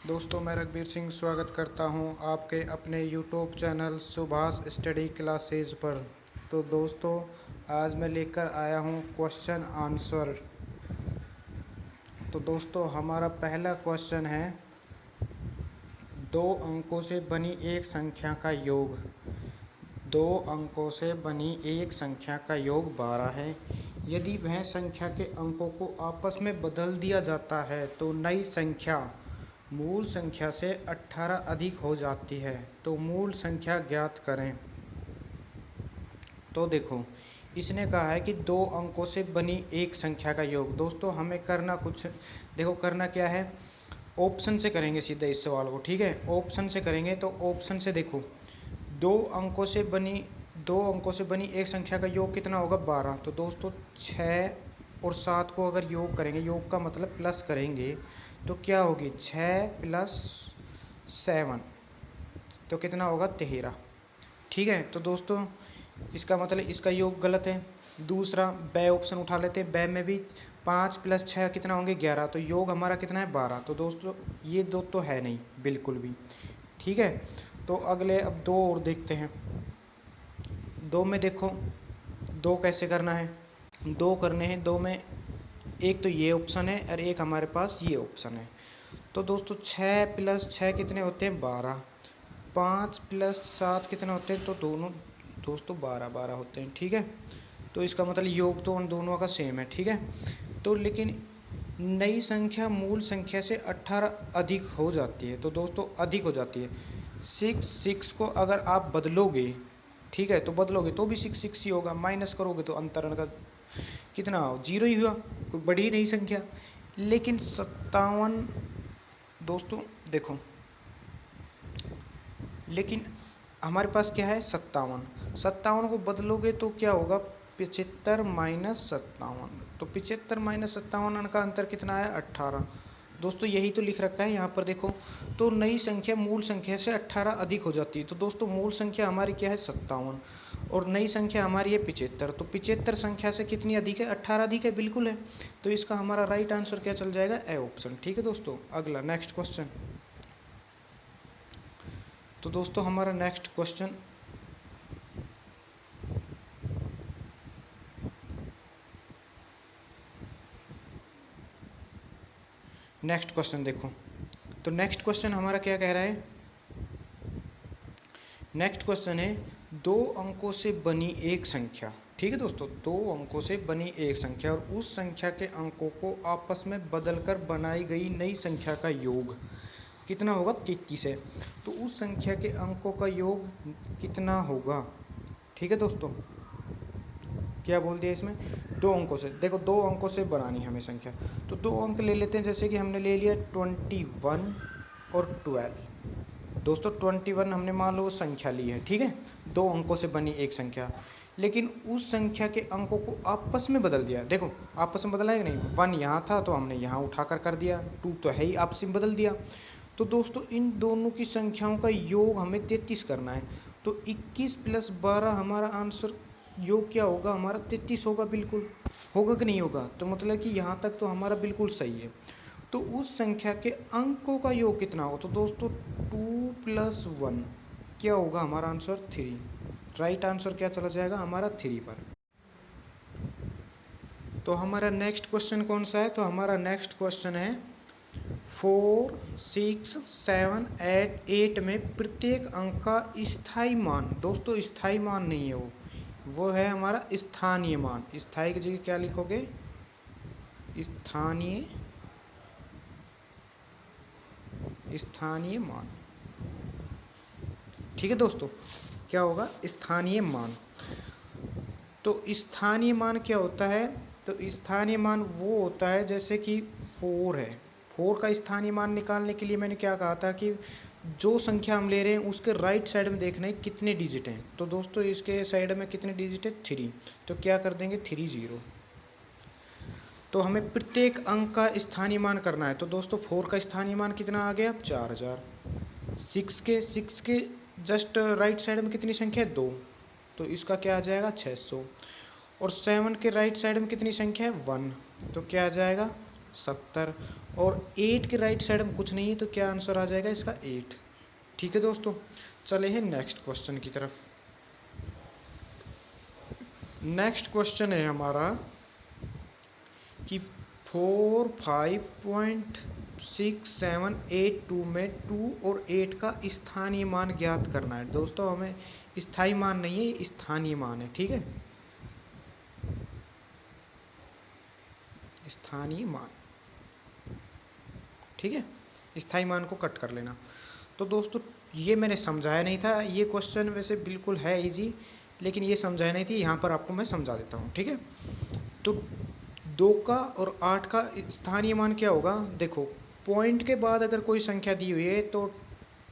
दोस्तों, मैं रघुवीर सिंह स्वागत करता हूं आपके अपने YouTube channel Subhash study classes पर। तो दोस्तों, आज मैं लेकर आया हूं क्वेश्चन आंसर। तो दोस्तों, हमारा पहला क्वेश्चन है, दो अंकों से बनी एक संख्या का योग। दो अंकों से बनी एक संख्या का योग 12 है। यदि वह संख्या के अंकों को आपस में बदल दिया जाता है तो नई संख्या मूल संख्या से 18 अधिक हो जाती है। तो मूल संख्या ज्ञात करें। तो देखो, इसने कहा है कि दो अंकों से बनी एक संख्या का योग। दोस्तों, हमें करना कुछ, देखो करना क्या है, ऑप्शन से करेंगे सीधे इस सवाल को। ठीक है, ऑप्शन से करेंगे। तो ऑप्शन से देखो, दो अंकों से बनी एक संख्या का योग कितना होगा? 12। तो दोस्तों, 6 और 7 को अगर योग करेंगे, योग का मतलब प्लस करेंगे, तो क्या होगी? 6 + 7, तो कितना होगा? 13। ठीक है, तो दोस्तों इसका मतलब इसका योग गलत है। दूसरा ब ऑप्शन उठा लेते हैं। ब में भी 5 + 6 कितना होंगे? 11। तो योग हमारा कितना है? 12। तो दोस्तों ये दो तो है नहीं बिल्कुल भी। ठीक है, तो अगले अब दो और देखते हैं। दो में देखो, दो कैसे करना है। दो करने हैं, दो में एक तो ये ऑप्शन है और एक हमारे पास ये ऑप्शन है। तो दोस्तों 6 + 6 कितने होते हैं? 12। 5 + 7 कितने होते हैं? तो दोनों दोस्तों 12 होते हैं। ठीक है, तो इसका मतलब योग तो उन दोनों का सेम है। ठीक है, तो लेकिन नई संख्या मूल संख्या से 18 अधिक हो जाती है। तो दोस्तों अधिक हो जाती है। 6 को अगर आप बदलोगे, ठीक है, तो बदलोगे तो भी 6 ही होगा। माइनस करोगे तो अंतरण का कितना हो? 0 ही हुआ, कोई बड़ी नहीं संख्या। लेकिन 57, दोस्तों देखो, लेकिन हमारे पास क्या है? 57 को बदलोगे तो क्या होगा? 75 - 57। तो 75 - 57 का अंतर कितना है? 18। दोस्तों यही तो लिख रखा है यहाँ पर, देखो। तो नई संख्या मूल संख्या से 18 अधिक हो जाती है। तो दोस्तों मूल संख्या हमारी क्या है? 57, और नई संख्या हमारी है 75। तो 75 संख्या से कितनी अधिक है? 18 अधिक है, बिल्कुल है। तो इसका हमारा राइट आंसर क्या चल जाएगा? A option. ठीक है दोस्तों, अगला नेक्स्ट क्वेश्चन। तो दोस्तों हमारा नेक्स्ट क्वेश्चन, देखो। तो नेक्स्ट क्वेश्चन हमारा क्या कह रहा है? नेक्स्ट क्वेश्चन है, दो अंकों से बनी एक संख्या। ठीक है दोस्तों, दो अंकों से बनी एक संख्या और उस संख्या के अंकों को आपस में बदलकर बनाई गई नई संख्या का योग कितना होगा? 33 है। तो उस संख्या के अंकों का योग कितना होगा? ठीक है दोस्तों, क्या बोल दिया इसमें? दो अंकों से, देखो दो अंकों से बनानी है हमें संख्या। तो दो अंक ले लेते हैं, जैसे कि हमने ले लिया 21 और 12। दोस्तों 21 हमने मान लो संख्या ली है। ठीक है, दो अंकों से बनी एक संख्या, लेकिन उस संख्या के अंकों को आपस में बदल दिया। देखो आपस में बदला है कि नहीं? 1 यहाँ था तो हमने यहाँ उठाकर कर दिया, 2 तो है ही, आपस में बदल दिया। तो दोस्तों इन दोनों की संख्याओं का योग हमें 33 करना है। तो 21 + 12 हमारा आंसर योग क्या होगा? हमारा 33 होगा। बिल्कुल होगा कि नहीं होगा? तो मतलब कि यहाँ तक तो हमारा बिल्कुल सही है। तो उस संख्या के अंकों का योग कितना होगा? तो दोस्तों 2 + 1 क्या होगा? हमारा आंसर 3। राइट आंसर क्या चला जाएगा? हमारा 3 पर। तो हमारा नेक्स्ट क्वेश्चन कौन सा है? तो हमारा नेक्स्ट क्वेश्चन है, 4, 6, 7, 8 में प्रत्येक अंक का स्थायी मान। दोस्तों स्थायी मान नहीं है वो है हमारा स्थानीय मान। स्थायी की जगह क्या लिखोगे? स्थानीय, स्थानीय मान। ठीक है दोस्तों, क्या होगा? स्थानीय मान। तो स्थानीय मान क्या होता है? तो स्थानीय मान वो होता है, जैसे कि 4 है। 4 का स्थानीय मान निकालने के लिए मैंने क्या कहा था कि जो संख्या हम ले रहे हैं उसके राइट साइड में देखना है कितने डिजिट हैं। तो दोस्तों इसके साइड में कितने डिजिट है? 3। तो क्या कर देंगे? 30। तो हमें प्रत्येक अंक का स्थानीय मान करना है। तो दोस्तों 4 का स्थानीय मान कितना आ गया? 4000। 6 के जस्ट राइट साइड में कितनी संख्या है? 2। तो इसका क्या आ जाएगा? 600। और 7 के राइट साइड में कितनी संख्या है? 1। तो क्या आ जाएगा? 70, और 8 के राइट साइड में कुछ नहीं है तो क्या आंसर आ जाएगा इसका 8। ठीक है दोस्तों, चले हैं नेक्स्ट क्वेश्चन की तरफ। नेक्स्ट क्वेश्चन है हमारा कि 4, 5.6782 में 2 और 8 का स्थानीय मान ज्ञात करना है। दोस्तों हमें स्थायी मान नहीं है, ये स्थानीय मान है। ठीक है, स्थानीय मान। ठीक है, स्थायी मान को कट कर लेना। तो दोस्तों ये मैंने समझाया नहीं था, ये क्वेश्चन वैसे बिल्कुल है इजी, लेकिन ये समझाया नहीं थी, यहाँ पर आपको मैं समझा देता हूँ। ठीक है, तो 2 का और 8 का स्थानीय मान क्या होगा। देखो, पॉइंट के बाद अगर कोई संख्या दी हुई है तो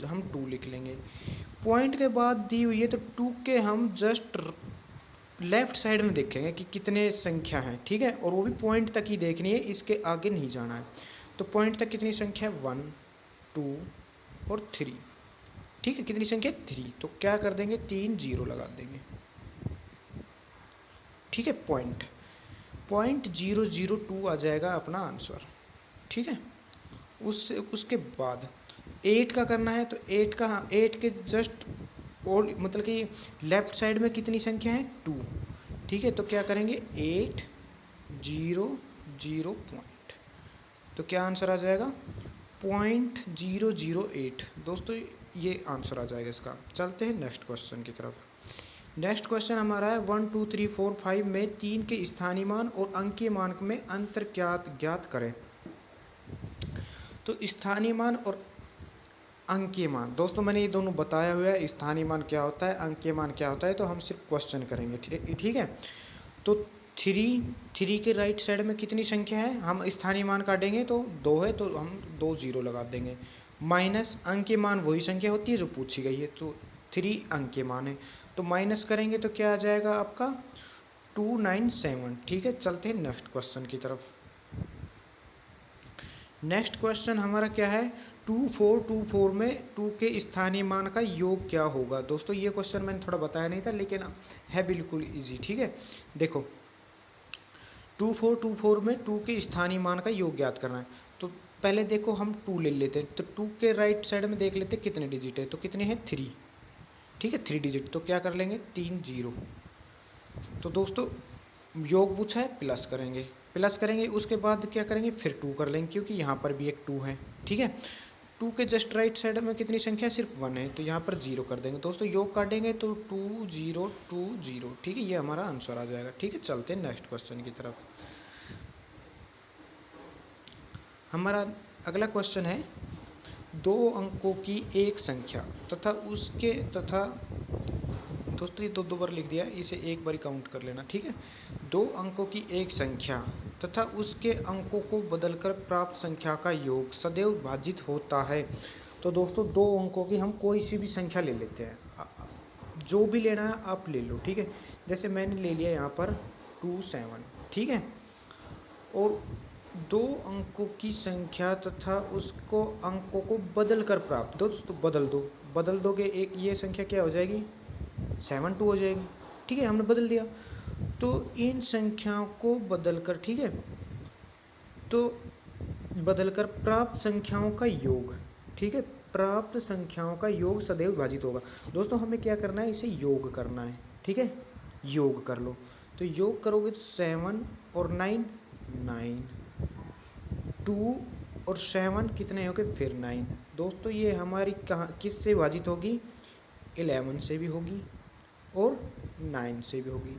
हम 2 लिख लेंगे। पॉइंट के बाद दी हुई है तो 2 के हम जस्ट लेफ्ट साइड में देखेंगे कि कितने संख्या हैं। ठीक है, और वो भी पॉइंट तक ही देखनी है, इसके आगे नहीं जाना है। तो पॉइंट तक कितनी संख्या है, 1, 2 और 3। ठीक है, कितनी संख्या 3, तो क्या कर देंगे 3 0 लगा देंगे। ठीक है, पॉइंट 002 आ जाएगा अपना आंसर। ठीक है, उसके बाद 8 का करना है तो 8 के जस्ट और मतलब कि लेफ्ट साइड में कितनी संख्या है 2। ठीक है, तो क्या करेंगे 8 0 0 पॉइंट, तो क्या आंसर आ जाएगा 0.008। दोस्तों ये आंसर आ जाएगा इसका। चलते हैं नेक्स्ट क्वेश्चन की तरफ। नेक्स्ट क्वेश्चन हमारा है 1 2 3 4 5 में 3 के स्थानीय मान और अंकीय मान में अंतर ज्ञात करें। तो स्थानीय मान और अंकीय मान, दोस्तों मैंने ये दोनों बताया हुआ है, स्थानीय मान क्या होता है, अंकीय मान क्या होता है, तो हम सिर्फ क्वेश्चन करेंगे। ठीक है, तो 3 के राइट साइड में कितनी संख्या है, हम स्थानीय मान काटेंगे तो 2 है तो हम 2 0 लगा देंगे। माइनस अंकीय मान वही संख्या होती है जो पूछी गई है, तो 3 अंकीय मान है, तो माइनस करेंगे तो क्या आ जाएगा आपका 297। ठीक है, चलते हैं नेक्स्ट क्वेश्चन की तरफ। नेक्स्ट क्वेश्चन हमारा क्या है, 2424 में 2 के स्थानीय मान का योग क्या होगा। दोस्तों ये क्वेश्चन मैंने थोड़ा बताया नहीं था, लेकिन है बिल्कुल इजी। ठीक है, देखो 2424 में 2 के स्थानीय मान का योग ज्ञात करना है। तो पहले देखो हम 2 ले लेते हैं, तो 2 के राइट साइड में देख लेते हैं कितने डिजिट है, तो कितने हैं 3। ठीक है, 3 डिजिट, तो क्या कर लेंगे 3 0। तो दोस्तों योग पूछा है, प्लस करेंगे उसके बाद क्या करेंगे फिर 2 कर लेंगे, क्योंकि यहाँ पर भी एक 2 है। ठीक है, 2 के जस्ट राइट साइड में कितनी संख्या सिर्फ 1 है, तो यहाँ पर 0 कर देंगे। दोस्तों योग काटेंगे तो 2 0 2 0। ठीक है, ये हमारा आंसर आ जाएगा। ठीक है, चलते हैं नेक्स्ट क्वेश्चन की तरफ। हमारा अगला क्वेश्चन है 2 अंकों की एक संख्या तथा दोस्तों ये 2 बार लिख दिया, इसे एक बार काउंट कर लेना। ठीक है, 2 अंकों की एक संख्या तथा उसके अंकों को बदलकर प्राप्त संख्या का योग सदैव भाजित होता है। तो दोस्तों 2 अंकों की हम कोई सी भी संख्या ले लेते हैं, जो भी लेना है आप ले लो। ठीक है, जैसे मैंने ले लिया यहाँ पर 27। ठीक है, और 2 अंकों की संख्या तथा उसको अंकों को बदल कर प्राप्त, दोस्तों बदल दोगे, एक ये संख्या क्या हो जाएगी 72 हो जाएगी। ठीक है, हमने बदल दिया, तो इन संख्याओं को बदलकर, ठीक है, तो बदलकर प्राप्त संख्याओं का योग, ठीक है, प्राप्त संख्याओं का योग सदैव विभाजित होगा। दोस्तों हमें क्या करना है, इसे योग करना है। ठीक है, योग कर लो, तो योग करोगे तो 7 और 9 9, 2 और 7 कितने हो गए फिर 9। दोस्तों ये हमारी कहाँ किस से विभाजित होगी, 11 से भी होगी और 9 से भी होगी।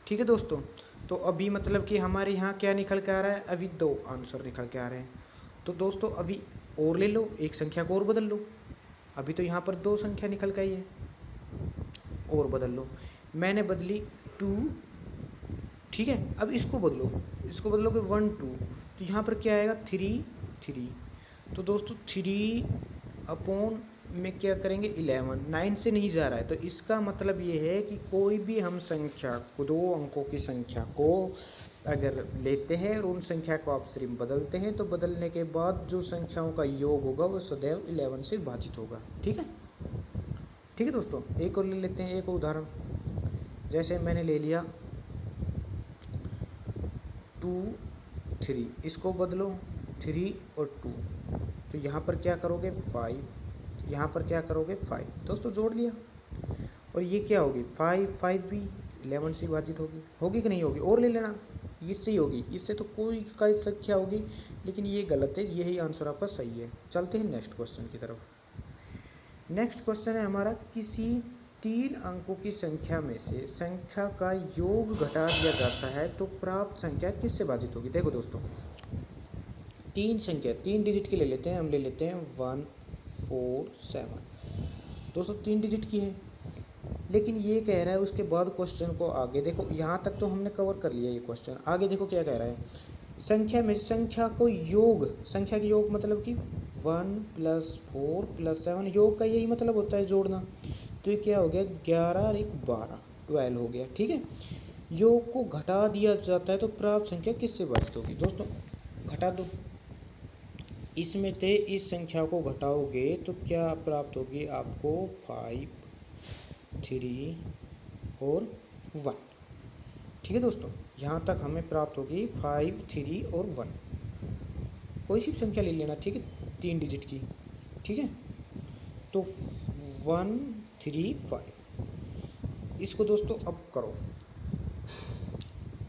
ठीक है दोस्तों, तो अभी मतलब कि हमारे यहाँ क्या निकल के आ रहा है, अभी 2 आंसर निकल के आ रहे हैं। तो दोस्तों अभी और ले लो, एक संख्या को और बदल लो। अभी तो यहाँ पर 2 संख्या निकल के आई है, और बदल लो। मैंने बदली 2। ठीक है, अब इसको बदलोगे 1 2, तो यहाँ पर क्या आएगा 3 3। तो दोस्तों 3 अपॉन में क्या करेंगे 11, 9 से नहीं जा रहा है, तो इसका मतलब ये है कि कोई भी हम संख्या को 2 अंकों की संख्या को अगर लेते हैं और उन संख्या को आप सिर्फ बदलते हैं, तो बदलने के बाद जो संख्याओं का योग होगा वो सदैव 11 से विभाजित होगा। ठीक है, ठीक है दोस्तों, एक और ले लेते हैं, एक उदाहरण। जैसे मैंने ले लिया 2 3, इसको बदलो 3 और 2, तो यहाँ पर क्या करोगे 5, यहाँ पर क्या करोगे 5, दोस्तों जोड़ लिया। और ये क्या होगी 5 5 भी 11 से विभाजित होगी कि नहीं होगी, और ले लेना, इससे ही होगी, इससे तो कोई का संख्या होगी, लेकिन ये गलत है, यही आंसर आपका सही है। चलते हैं नेक्स्ट क्वेश्चन की तरफ। नेक्स्ट क्वेश्चन है हमारा, किसी 3 अंकों की संख्या में से संख्या का योग घटा दिया जाता है तो प्राप्त संख्या किससे भाजित होगी। देखो दोस्तों, 3 संख्या 3 डिजिट की ले लेते हैं, हम ले लेते हैं 1 4 7, दोस्तों 3 डिजिट की है, लेकिन ये कह रहा है उसके बाद क्वेश्चन को आगे देखो, यहाँ तक तो हमने कवर कर लिया ये क्वेश्चन, आगे देखो क्या कह रहा है, संख्या में संख्या को योग, संख्या के योग मतलब कि 1 + 4 + 7, योग का यही मतलब होता है जोड़ना, तो ये क्या हो गया 11 और 1 12, 12 हो गया, ठीक है। योग को घटा दिया जाता है तो प्राप्त संख्या किससे भाजित होगी। दोस्तों घटा दो, इसमें से इस संख्या को घटाओगे तो क्या प्राप्त होगी आपको 5 3 और 1, ठीक है दोस्तों। यहाँ तक हमें प्राप्त होगी 5 3 और 1, कोई सी संख्या ले लेना, ठीक है, 3 डिजिट की, ठीक है। तो 1 3 5, इसको दोस्तों अब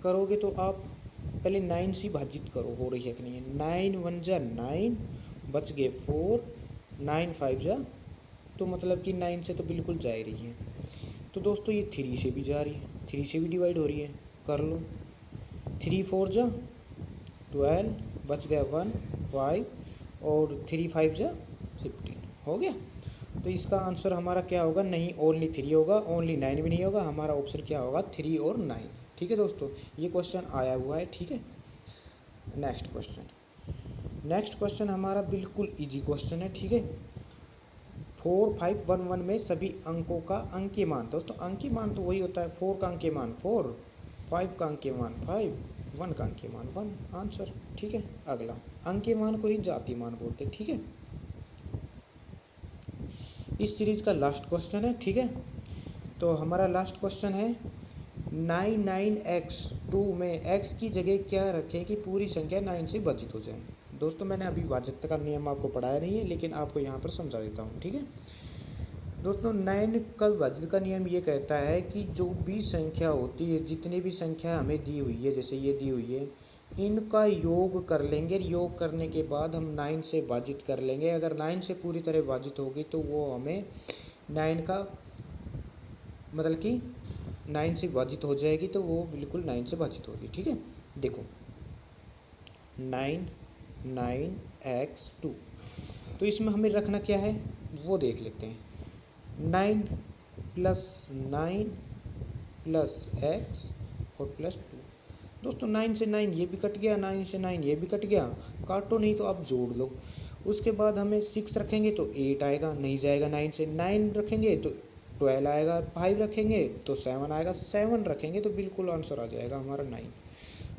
करोगे तो आप पहले 9 से भाजित करो, हो रही है कि नहीं है, 9 1 जा 9, बच गए 4, 9 5 जा, तो मतलब कि 9 से तो बिल्कुल जा ही रही है, तो दोस्तों ये 3 से भी जा रही है, 3 से भी डिवाइड हो रही है, कर लो, 3 4 जा 12, बच गया 1 5, और 3 5 जा 15, हो गया। तो इसका आंसर हमारा क्या होगा, नहीं ओनली 3 होगा, ओनली 9 भी नहीं होगा, हमारा ऑप्शन क्या होगा 3 और 9, ठीक है दोस्तों, ये क्वेश्चन आया हुआ है, ठीक है। नेक्स्ट क्वेश्चन हमारा बिल्कुल इजी क्वेश्चन है, ठीक है। 4 5 1 1 में सभी अंकों का अंकीय मान, दोस्तों अंकीय मान तो वही होता है, 4 का अंकीय मान 4, 5 का अंकीय मान 5, 1 का अंकीय मान 1, आंसर, ठीक है। अगला अंकीय मान को ही जातीय मान बोलते हैं, ठीक है। इस सीरीज का लास्ट क्वेश्चन है, ठीक है। तो हमारा लास्ट क्वेश्चन है 99x 2 में x की जगह क्या रखें कि पूरी संख्या 9 से विभाजित हो जाए। दोस्तों मैंने अभी भाजकता का नियम आपको पढ़ाया नहीं है, लेकिन आपको यहाँ पर समझा देता हूँ, ठीक है दोस्तों। 9 का विभाजित का नियम ये कहता है कि जो भी संख्या होती है, जितनी भी संख्या हमें दी हुई है, जैसे ये दी हुई है, इनका योग कर लेंगे, योग करने के बाद हम 9 से विभाजित कर लेंगे। अगर 9 से पूरी तरह विभाजित होगी तो वो हमें 9 का मतलब कि 9 से विभाजित हो जाएगी, तो वो बिल्कुल 9 से विभाजित होगी, ठीक है। देखो 9 9x 2, तो इसमें हमें रखना क्या है वो देख लेते हैं। 9 + 9 + x और +2, दोस्तों 9 से 9 ये भी कट गया, 9 से 9 ये भी कट गया, काटो नहीं तो आप जोड़ लो। उसके बाद हमें 6 रखेंगे तो 8 आएगा, नहीं जाएगा, 9 से 9 रखेंगे तो 12 आएगा, 5 रखेंगे तो 7 आएगा, 7 रखेंगे तो बिल्कुल आंसर आ जाएगा हमारा 9।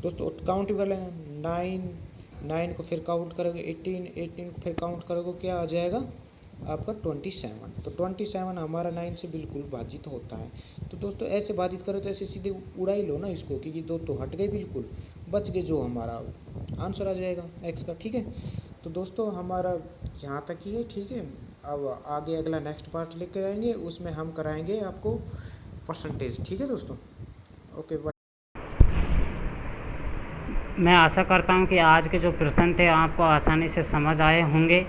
दोस्तों काउंट कर लेना, 9 को फिर काउंट करोगे 18 को फिर काउंट करोगे, क्या आ जाएगा आपका 27। तो 27 हमारा 9 से बिल्कुल भाजित होता है। तो दोस्तों ऐसे भाजित करो तो ऐसे सीधे उड़ा ही लो ना इसको, क्योंकि दो तो हट गए, बिल्कुल बच गए, जो हमारा आंसर आ जाएगा x का, ठीक है। तो दोस्तों हमारा यहाँ तक ही है, ठीक है। अब आगे अगला नेक्स्ट पार्ट लेकर आएंगे, उसमें हम कराएंगे आपको परसेंटेज, ठीक है दोस्तों। ओके, मैं आशा करता हूं कि आज के जो प्रश्न थे आपको आसानी से समझ आए होंगे।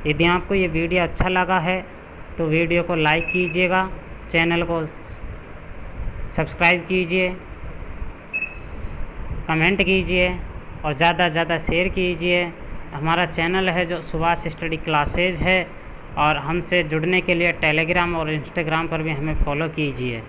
यदि आपको ये वीडियो अच्छा लगा है तो वीडियो को लाइक कीजिएगा, चैनल को सब्सक्राइब कीजिए, कमेंट कीजिए और ज़्यादा से ज़्यादा शेयर कीजिए। हमारा चैनल है जो सुभाष स्टडी क्लासेज है, और हमसे जुड़ने के लिए टेलीग्राम और इंस्टाग्राम पर भी हमें फॉलो कीजिए।